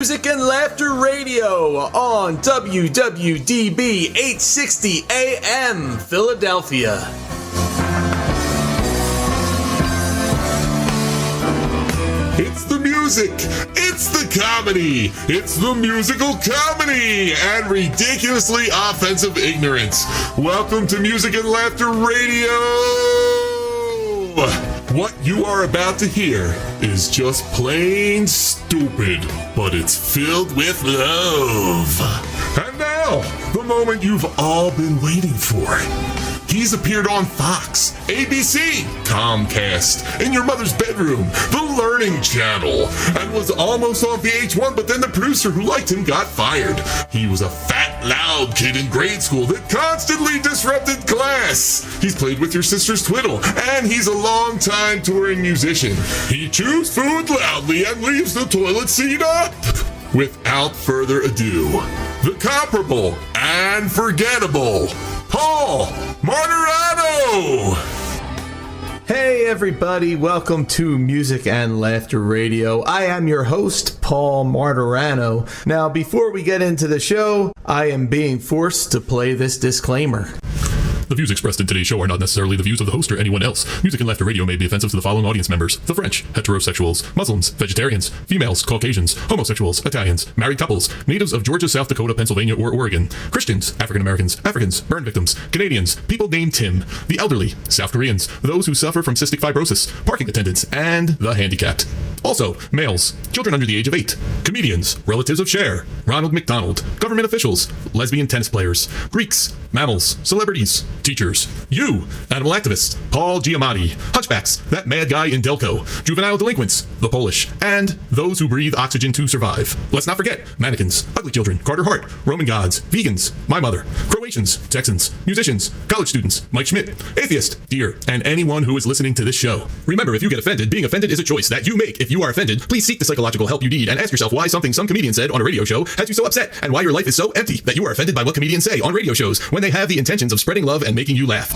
Music and Laughter Radio on WWDB 860 AM Philadelphia. It's the music, it's the comedy, it's the musical comedy and ridiculously offensive ignorance. Welcome to Music and Laughter Radio. What you are about to hear is just plain stupid, but it's filled with love. And now, the moment you've all been waiting for. He's appeared on Fox, ABC, Comcast, in your mother's bedroom, the Learning Channel, and was almost on VH1, but then the producer who liked him got fired. He was a fat, loud kid in grade school that constantly disrupted class. He's played with your sister's twiddle, and he's a long-time touring musician. He chews food loudly and leaves the toilet seat up. Without further ado, the comparable and forgettable Paul Marturano! Hey everybody, welcome to Music and Laughter Radio. I am your host, Paul Marturano. Now, before we get into the show, I am being forced to play this disclaimer. The views expressed in today's show are not necessarily the views of the host or anyone else. Music and Laughter Radio may be offensive to the following audience members: the French, heterosexuals, Muslims, vegetarians, females, Caucasians, homosexuals, Italians, married couples, natives of Georgia, South Dakota, Pennsylvania, or Oregon, Christians, African Americans, Africans, burn victims, Canadians, people named Tim, the elderly, South Koreans, those who suffer from cystic fibrosis, parking attendants, and the handicapped. Also, males, children under the age of 8, comedians, relatives of Cher, Ronald McDonald, government officials, lesbian tennis players, Greeks, mammals, celebrities, teachers, you, animal activists, Paul Giamatti, hunchbacks, that mad guy in Delco, juvenile delinquents, the Polish, and those who breathe oxygen to survive. Let's not forget mannequins, ugly children, Carter Hart, Roman gods, vegans, my mother, Croatians, Texans, musicians, college students, Mike Schmidt, atheist, deer, and anyone who is listening to this show. Remember, if you get offended, being offended is a choice that you make. If you are offended, please seek the psychological help you need and ask yourself why something some comedian said on a radio show has you so upset, and why your life is so empty that you are offended by what comedians say on radio shows when they have the intentions of spreading love and making you laugh.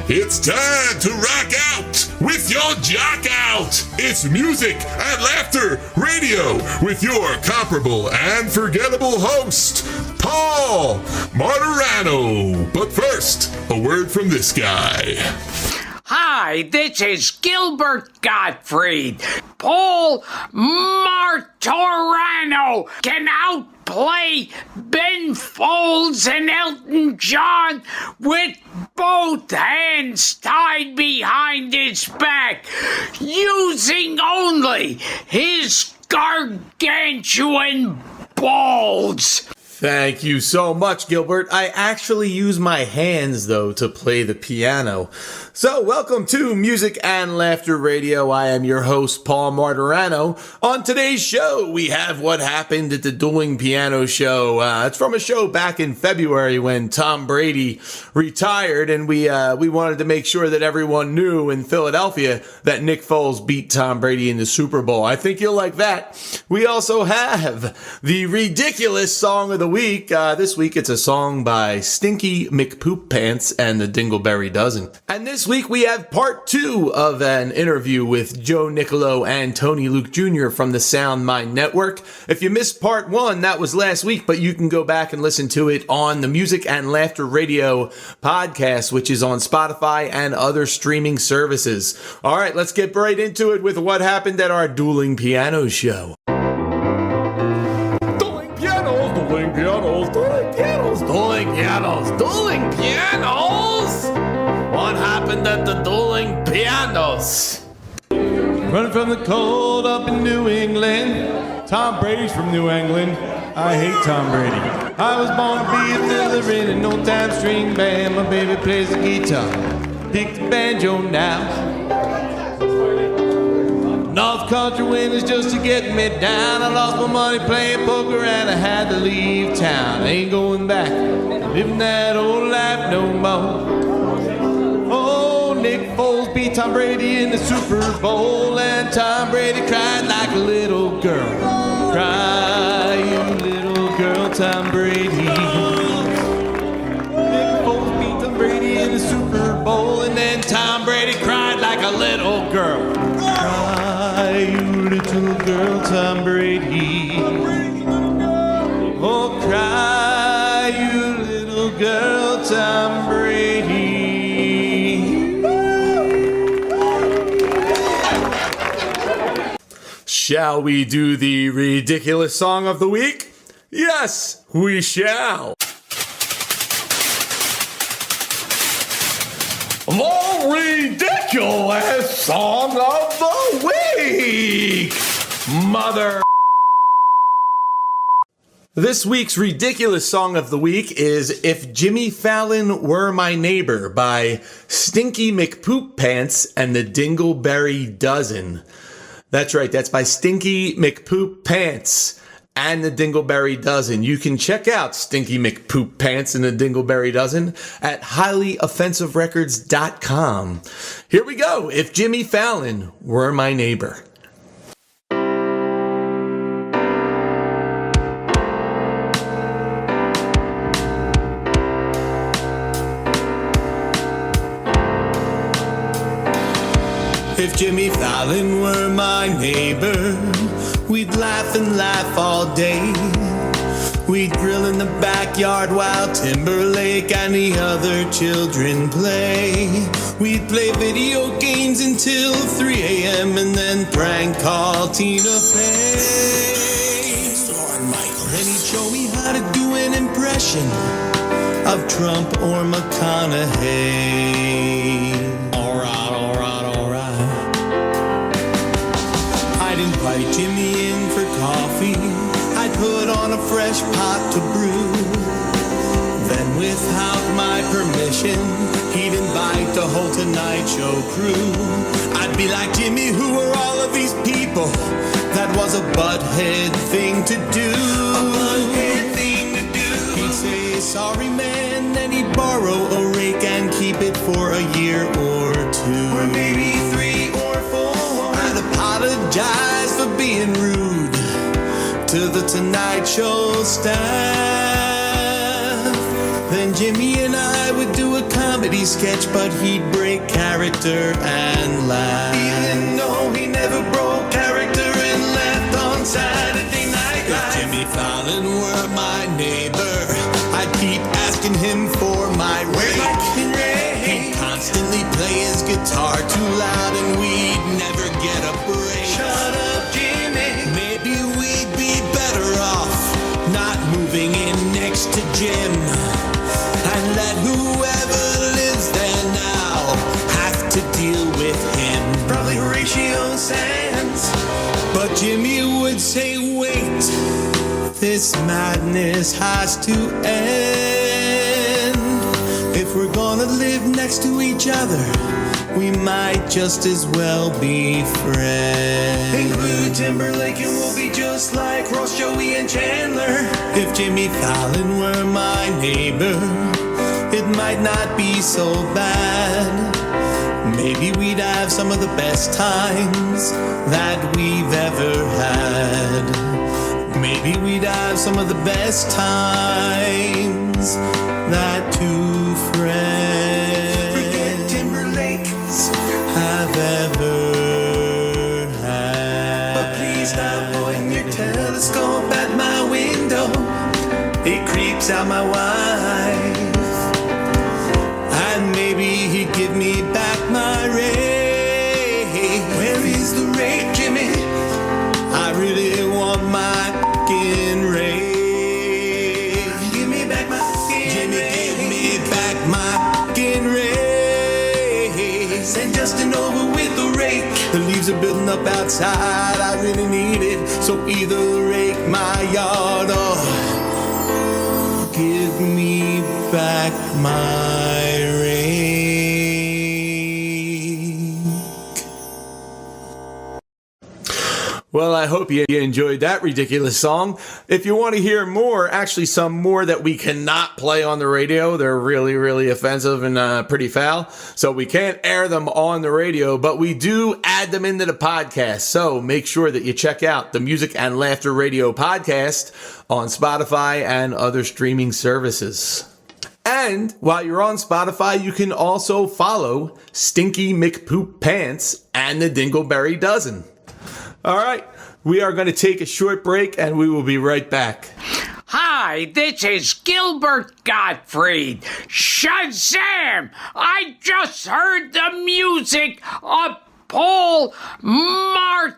It's time to rock out with your jock out. It's Music and Laughter Radio with your comparable and forgettable host, Paul Marturano. But first, a word from this guy. Hi, this is Gilbert Gottfried. Paul Marturano can outplay Ben Folds and Elton John with both hands tied behind his back, using only his gargantuan balls. Thank you so much, Gilbert. I actually use my hands, though, to play the piano. So, welcome to Music and Laughter Radio. I am your host, Paul Marturano. On today's show, we have what happened at the Dueling Piano Show. It's from a show back in February when Tom Brady retired, and we wanted to make sure that everyone knew in Philadelphia that Nick Foles beat Tom Brady in the Super Bowl. I think you'll like that. We also have the ridiculous song of the week. This week, it's a song by Stinky McPoop-Pants and the Dingleberry Dozen. And this week, we have part 2 of an interview with Joe Nicolo and Tony Luke Jr. from the Sound Mind Network. If you missed part 1, that was last week, but you can go back and listen to it on the Music and Laughter Radio podcast, which is on Spotify and other streaming services. All right, let's get right into it with what happened at our Dueling Piano Show. Dueling pianos, dueling pianos, dueling pianos, dueling pianos, dueling pianos. What happened at the Dueling Pianos? Running from the cold up in New England. Tom Brady's from New England. I hate Tom Brady. I was born to be a fiddler in an old-time string band. My baby plays the guitar, pick the banjo now. North Country winners just to get me down. I lost my money playing poker and I had to leave town. I ain't going back, living that old life no more. Oh, Nick Foles beat Tom Brady in the Super Bowl, and Tom Brady cried like a little girl. Cry, you little girl, Tom Brady. Nick Foles beat Tom Brady in the Super Super Bowl, and then Tom Brady cried like a little girl. Cry, you little girl, Tom Brady. Oh, cry, you little girl, Tom Brady. Shall we do the ridiculous song of the week? Yes, we shall. The ridiculous song of the week, mother. This week's ridiculous song of the week is If Jimmy Fallon Were My Neighbor by Stinky McPoop Pants and the Dingleberry Dozen. That's right, that's by Stinky McPoop Pants and the Dingleberry Dozen. You can check out Stinky McPoop Pants and the Dingleberry Dozen at highlyoffensiverecords.com. Here we go. If Jimmy Fallon Were My Neighbor. If Jimmy Fallon were my neighbor, we'd laugh and laugh all day. We'd grill in the backyard while Timberlake and the other children play. We'd play video games until 3 a.m. and then prank call Tina Fey. Then he'd show me how to do an impression of Trump or McConaughey. I'd invite Jimmy in for coffee. I'd put on a fresh pot to brew. Then without my permission, he'd invite the whole Tonight Show crew. I'd be like, Jimmy, who are all of these people? That was a butthead thing to do. He'd say, sorry man, then he'd borrow a rake and keep it for a year or two. Or maybe 3 or 4. I'd apologize for being rude to the Tonight Show staff. Then Jimmy and I would do a comedy sketch, but he'd break character and laugh. Even though he never broke character and left on Saturday Night Live. If Jimmy Fallon were my neighbor, I'd keep asking him for my rake. He'd constantly play his guitar too loud and we'd never get a break. Shut up, Jimmy. Maybe we'd be better off not moving in next to Jim, and let whoever lives there now have to deal with him. Probably Horatio Sands. But Jimmy would say, wait, this madness has to end. If we're gonna live next to each other, we might just as well be friends. Include Timberlake and we'll be just like Ross, Joey, and Chandler. If Jimmy Fallon were my neighbor, it might not be so bad. Maybe we'd have some of the best times that we've ever had. Maybe we'd have some of the best times that two friends forget Timberlake's have ever had. But please stop pointing your telescope at my window. It creeps out my wife. And maybe he'd give me back my rake. Where is the rake, Jimmy? I really want my fucking rake. Give me back my fucking rake. Jimmy, give me back my fucking rake. Send Justin over with the rake. The leaves are building up outside. I really need it. So either rake my yard or give me back my rake. Well, I hope you enjoyed that ridiculous song. If you want to hear more, actually some more that we cannot play on the radio, they're really, really offensive and pretty foul. So we can't air them on the radio, but we do add them into the podcast. So make sure that you check out the Music and Laughter Radio podcast on Spotify and other streaming services. And while you're on Spotify, you can also follow Stinky McPoop Pants and the Dingleberry Dozen. All right, we are going to take a short break and we will be right back. Hi, this is Gilbert Gottfried. Shazam! I just heard the music of Paul Marturano,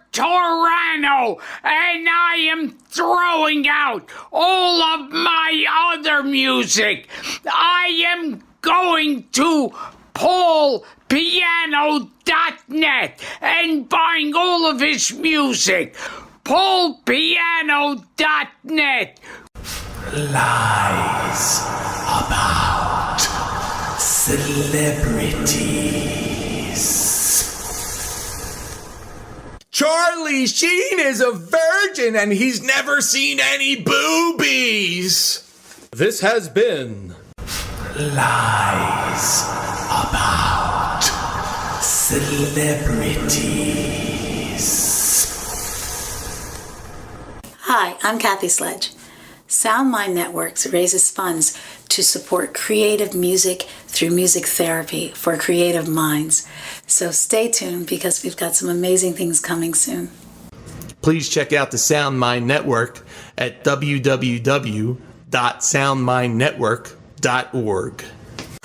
and I am throwing out all of my other music. I am going to paulpiano.net and buying all of his music. paulpiano.net. Lies about celebrities. Charlie Sheen is a virgin and he's never seen any boobies. This has been Lies about Celebrities. Hi, I'm Kathy Sledge. Sound Mind Networks raises funds to support creative music through music therapy for creative minds. So stay tuned because we've got some amazing things coming soon. Please check out the Sound Mind Network at www.soundmindnetwork.org.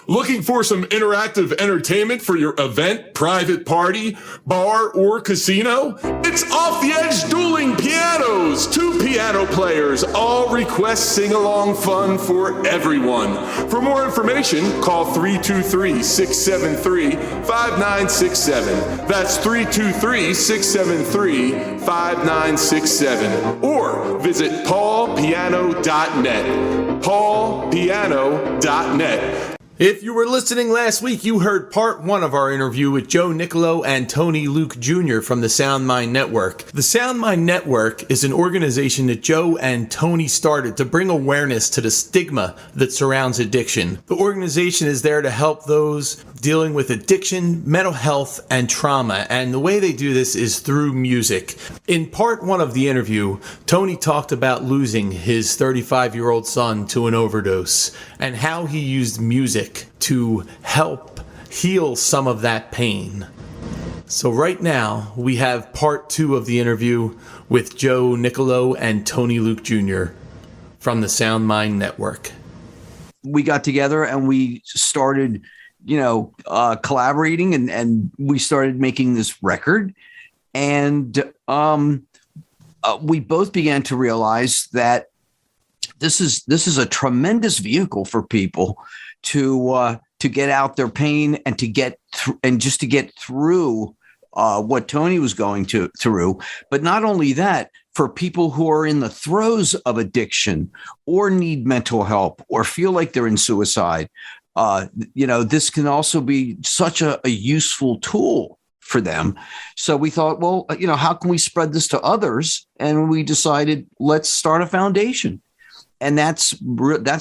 Looking for some interactive entertainment for your event, private party, bar, or casino? It's Off the Edge Dueling Pianos. 2 piano players, all request sing-along fun for everyone. For more information, call 323-673-5967. That's 323-673-5967. Or visit paulpiano.net. paulpiano.net. If you were listening last week, you heard part 1 of our interview with Joe Nicolo and Tony Luke Jr. from the Sound Mind Network. The Sound Mind Network is an organization that Joe and Tony started to bring awareness to the stigma that surrounds addiction. The organization is there to help those dealing with addiction, mental health, and trauma, and the way they do this is through music. In part 1 of the interview, Tony talked about losing his 35-year-old son to an overdose and how he used music to help heal some of that pain. So right now, we have part 2 of the interview with Joe Nicolo and Tony Luke Jr. from the Sound Mind Network. We got together and we started, collaborating and we started making this record. And we both began to realize that this is a tremendous vehicle for people to get out their pain and to get just to get through what Tony was going through. But not only that, for people who are in the throes of addiction or need mental help or feel like they're in suicide, this can also be such a useful tool for them. So we thought, well, how can we spread this to others? And we decided, let's start a foundation. And that's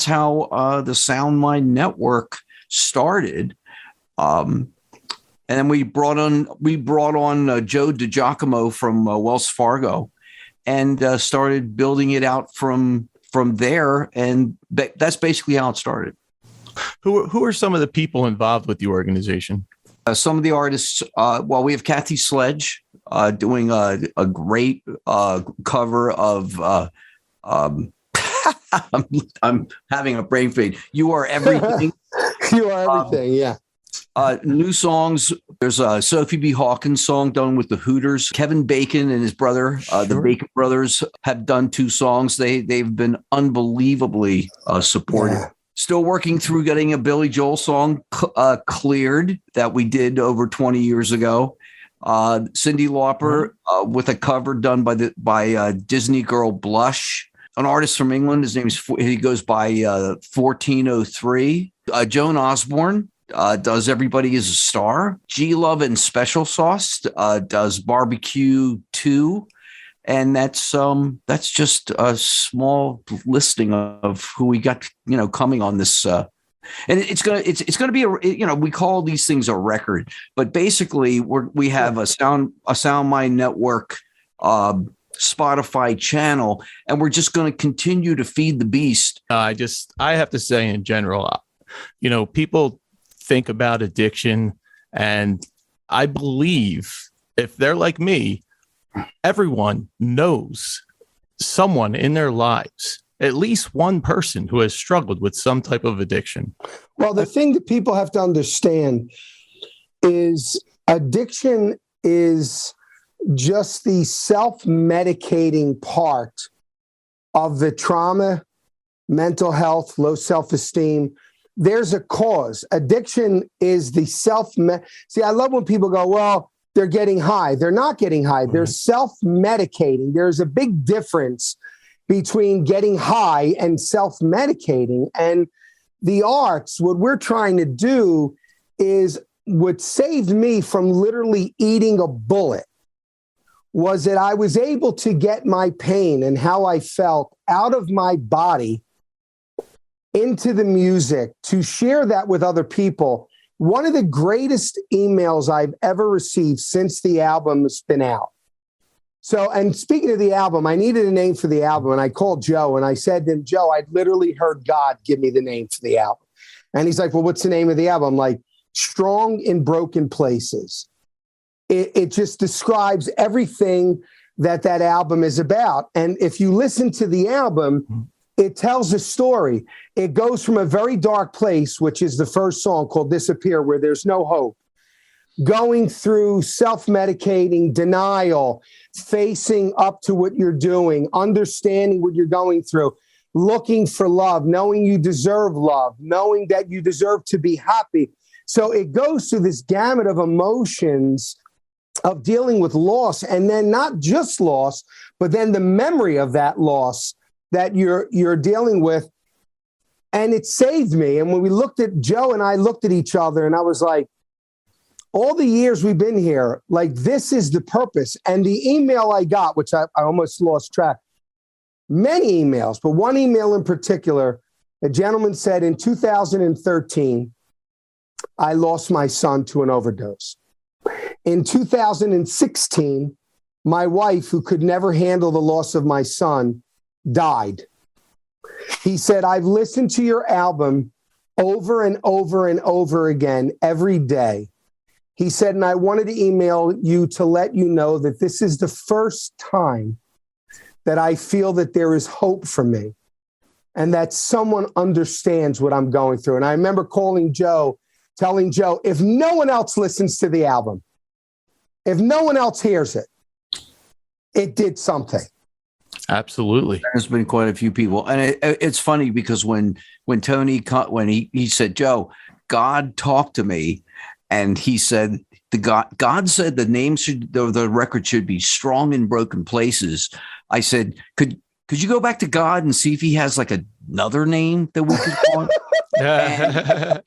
how the Sound Mind Network started. And then we brought on Joe DiGiacomo from Wells Fargo, and started building it out from there. And that's basically how it started. Who are some of the people involved with the organization? Some of the artists. We have Kathy Sledge doing a great cover of. I'm having a brain fade. You Are Everything. You Are Everything, yeah. New songs. There's a Sophie B. Hawkins song done with the Hooters. Kevin Bacon and his brother, the Bacon brothers, have done 2 songs. They've been unbelievably supportive. Yeah. Still working through getting a Billy Joel song cleared that we did over 20 years ago. Cyndi Lauper with a cover done by Disney girl Blush. An artist from England. He goes by 1403. Joan Osborne does Everybody Is a Star. G Love and Special Sauce does Barbecue 2. And that's just a small listing of who we got, coming on this. And it's gonna be we call these things a record, but basically we have a Sound Mind Network Spotify channel, and we're just going to continue to feed the beast. I have to say, in general, People think about addiction, and I believe if they're like me, everyone knows someone in their lives, at least one person who has struggled with some type of addiction. Well, the thing that people have to understand is addiction is just the self-medicating part of the trauma, mental health, low self-esteem. There's a cause. Addiction is the See, I love when people go, well, they're getting high. They're not getting high. They're self-medicating. There's a big difference between getting high and self-medicating. And the arts, what we're trying to do is what saved me from literally eating a bullet was that I was able to get my pain and how I felt out of my body into the music, to share that with other people. One of the greatest emails I've ever received since the album has been out. So, and speaking of the album, I needed a name for the album, and I called Joe, and I said to him, Joe, I'd literally heard God give me the name for the album. And he's like, well, what's the name of the album? I'm like, Strong in Broken Places. It just describes everything that album is about. And if you listen to the album, it tells a story. It goes from a very dark place, which is the first song called Disappear, where there's no hope, going through self-medicating, denial, facing up to what you're doing, understanding what you're going through, looking for love, knowing you deserve love, knowing that you deserve to be happy. So it goes through this gamut of emotions of dealing with loss, and then not just loss, but then the memory of that loss that you're dealing with. And it saved me. And when we looked at Joe and I looked at each other, and I was like, all the years we've been here, like, this is the purpose. And the email I got, which I almost lost track, many emails, but one email in particular, a gentleman said, in 2013, I lost my son to an overdose. In 2016, my wife, who could never handle the loss of my son, died. He said, I've listened to your album over and over and over again every day. He said, and I wanted to email you to let you know that this is the first time that I feel that there is hope for me and that someone understands what I'm going through. And I remember calling Joe, telling Joe, if no one else listens to the album, if no one else hears it, it did something. Absolutely. There's been quite a few people. And it's funny because when Tony, when he said, Joe, God talked to me, and he said, God said the name the record should be Strong in Broken Places. I said, could you go back to God and see if he has like another name that we could call it?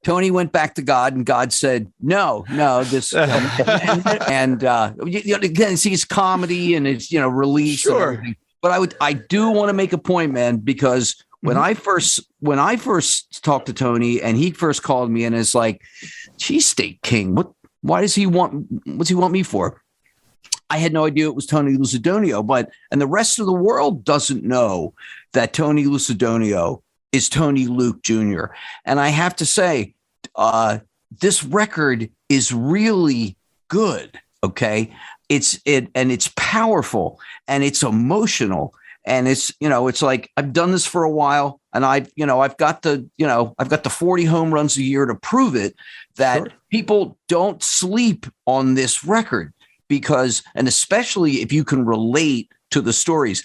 Tony went back to God, and God said, no, this, and again, see, it's comedy and it's, release. Sure. But I do want to make a point, man, because when I first talked to Tony and he first called me and it's like, Cheesesteak King, what's he want me for? I had no idea it was Tony Lucidonio, and the rest of the world doesn't know that Tony Lucidonio is Tony Luke Jr. And I have to say, this record is really good. Okay. It's powerful and it's emotional. And it's like, I've done this for a while, and I've got the 40 home runs a year to prove it, that sure, people don't sleep on this record because, and especially if you can relate to the stories.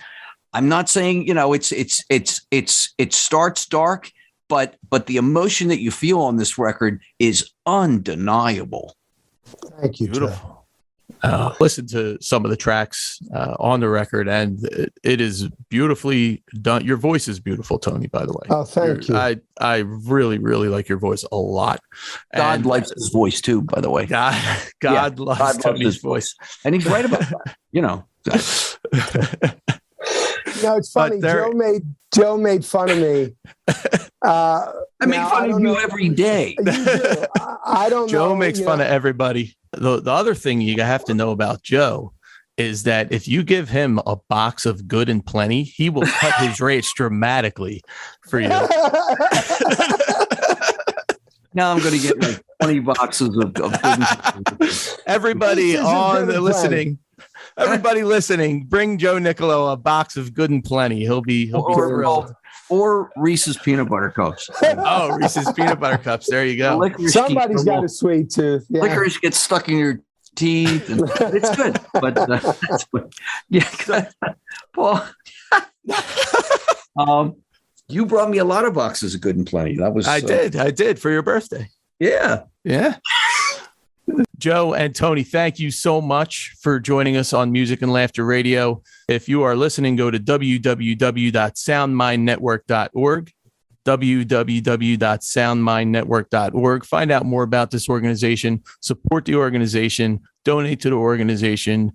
I'm not saying, it starts dark, but the emotion that you feel on this record is undeniable. Thank you. Beautiful. Listen to some of the tracks on the record, and it is beautifully done. Your voice is beautiful, Tony, by the way. Oh, thank you. I really, really like your voice a lot. God likes his voice too, by the way. God loves Tony's voice. And he's right about that. It's funny. Joe made fun of me. I make fun of you every day. You do. I don't know. Joe makes fun of everybody. The other thing you have to know about Joe is that if you give him a box of Good and Plenty, he will cut his rates dramatically for you. Now I'm going to get like 20 boxes of Good and Plenty. Everybody on the listening. Everybody listening, bring Joe Nicolo a box of Good and Plenty. He'll be thrilled. Or Reese's peanut butter cups. Oh, Reese's peanut butter cups. There you go. Somebody's got a sweet tooth. Yeah. Licorice gets stuck in your teeth. And it's good. But yeah, Paul, you brought me a lot of boxes of Good and Plenty. That was I did for your birthday. Yeah. Joe and Tony, thank you so much for joining us on Music and Laughter Radio. If you are listening, go to www.soundmindnetwork.org, www.soundmindnetwork.org. Find out more about this organization, support the organization, donate to the organization.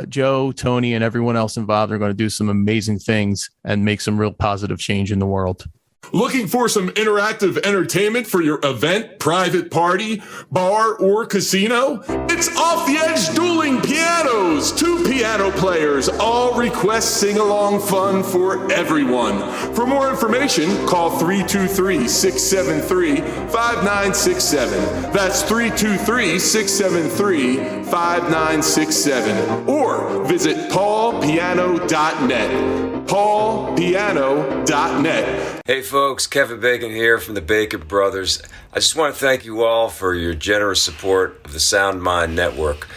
Joe, Tony, and everyone else involved are going to do some amazing things and make some real positive change in the world. Looking for some interactive entertainment for your event, private party, bar, or casino? It's Off the Edge Dueling Pianos. 2 piano players, all request sing-along fun for everyone. For more information, call 323-673-5967. That's 323-673-5967. Or visit paulpiano.net. paulpiano.net. Hey folks, Kevin Bacon here from the Bacon Brothers. I just want to thank you all for your generous support of the Sound Mind Network.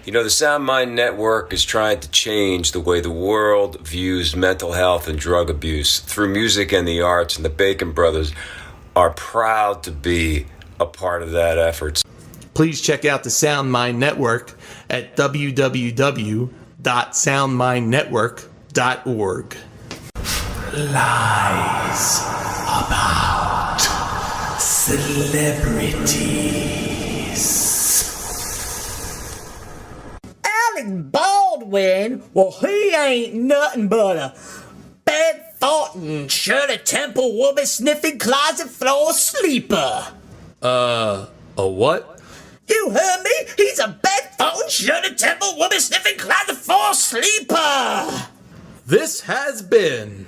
You know, the Sound Mind Network is trying to change the way the world views mental health and drug abuse through music and the arts, and the Bacon Brothers are proud to be a part of that effort. Please check out the Sound Mind Network at www.soundmindnetwork.org. Lies about celebrities. Alec Baldwin, well, he ain't nothing but a bed-farting, shirt-a-temple, woman-sniffing, closet floor sleeper. A what? You heard me? He's a bed-farting, shirt-a-temple, woman-sniffing, closet floor sleeper. This has been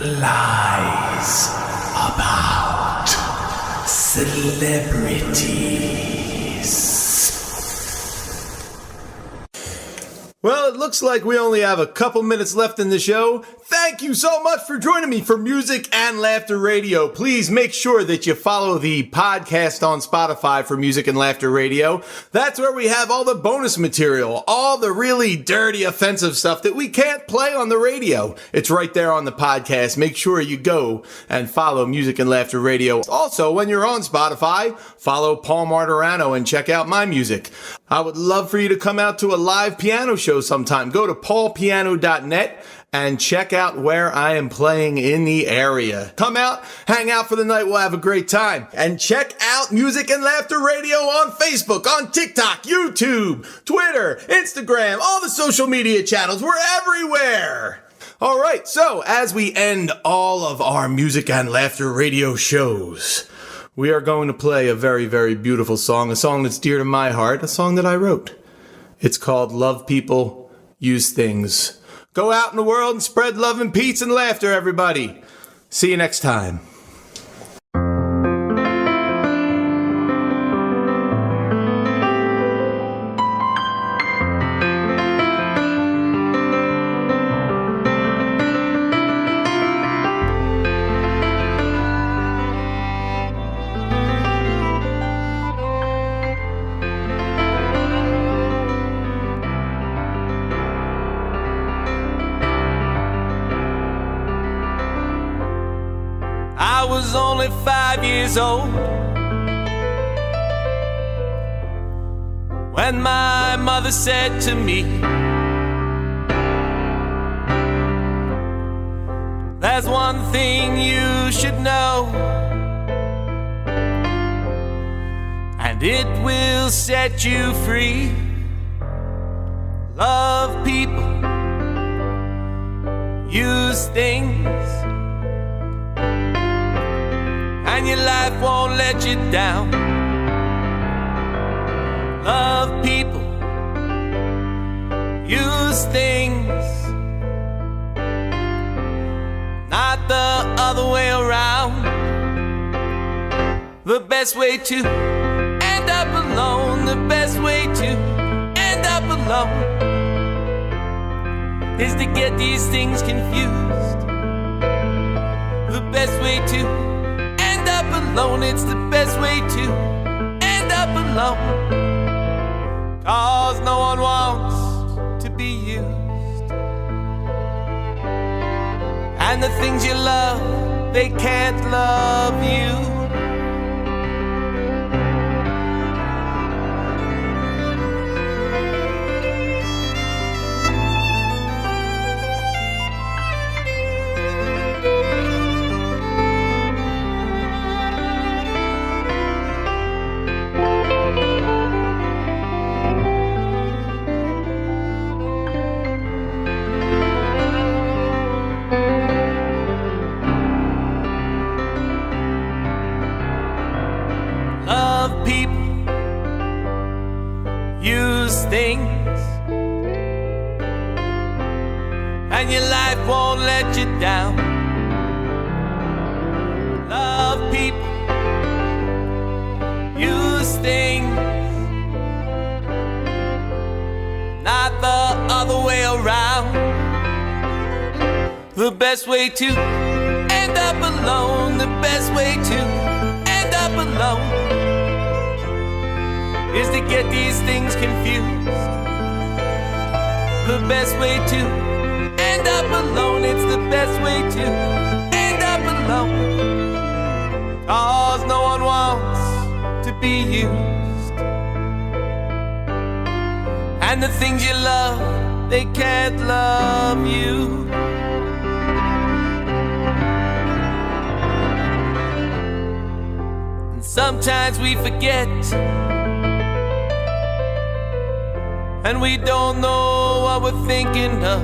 Lies About Celebrities. Well, it looks like we only have a couple minutes left in the show. Thank you so much for joining me for Music and Laughter Radio. Please make sure that you follow the podcast on Spotify for Music and Laughter Radio. That's where we have all the bonus material, all the really dirty, offensive stuff that we can't play on the radio. It's right there on the podcast. Make sure you go and follow Music and Laughter Radio. Also, when you're on Spotify, follow Paul Marturano and check out my music. I would love for you to come out to a live piano show sometime. Go to paulpiano.net and check out where I am playing in the area. Come out, hang out for the night, we'll have a great time. And check out Music and Laughter Radio on Facebook, on TikTok, YouTube, Twitter, Instagram, all the social media channels. We're everywhere. All right, so as we end all of our Music and Laughter Radio shows, we are going to play a very, very beautiful song, a song that's dear to my heart, a song that I wrote. It's called Love People, Use Things. Go out in the world and spread love and peace and laughter, everybody. See you next time. I was only 5 years old when my mother said to me, "There's one thing you should know, and it will set you free. Love people, use things, and your life won't let you down. Love people, use use things, not the other way around. The best way to end up alone, the best way to end up alone is to get these things confused. The best way to end up alone, it's the best way to end up alone. 'Cause no one wants to be used. And the things you love, they can't love you. Things, and your life won't let you down. Love people, use things, not the other way around. The best way to end up alone, the best way to end up alone is to get these things confused. The best way to end up alone, it's the best way to end up alone. 'Cause no one wants to be used. And the things you love, they can't love you. And sometimes we forget, and we don't know what we're thinking of.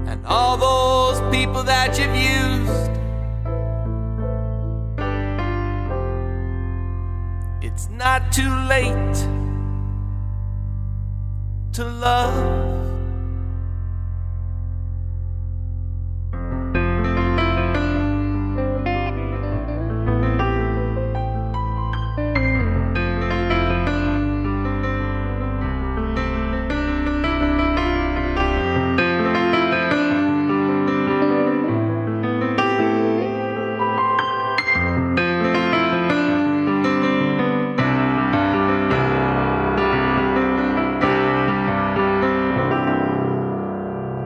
And all those people that you've used, it's not too late to love.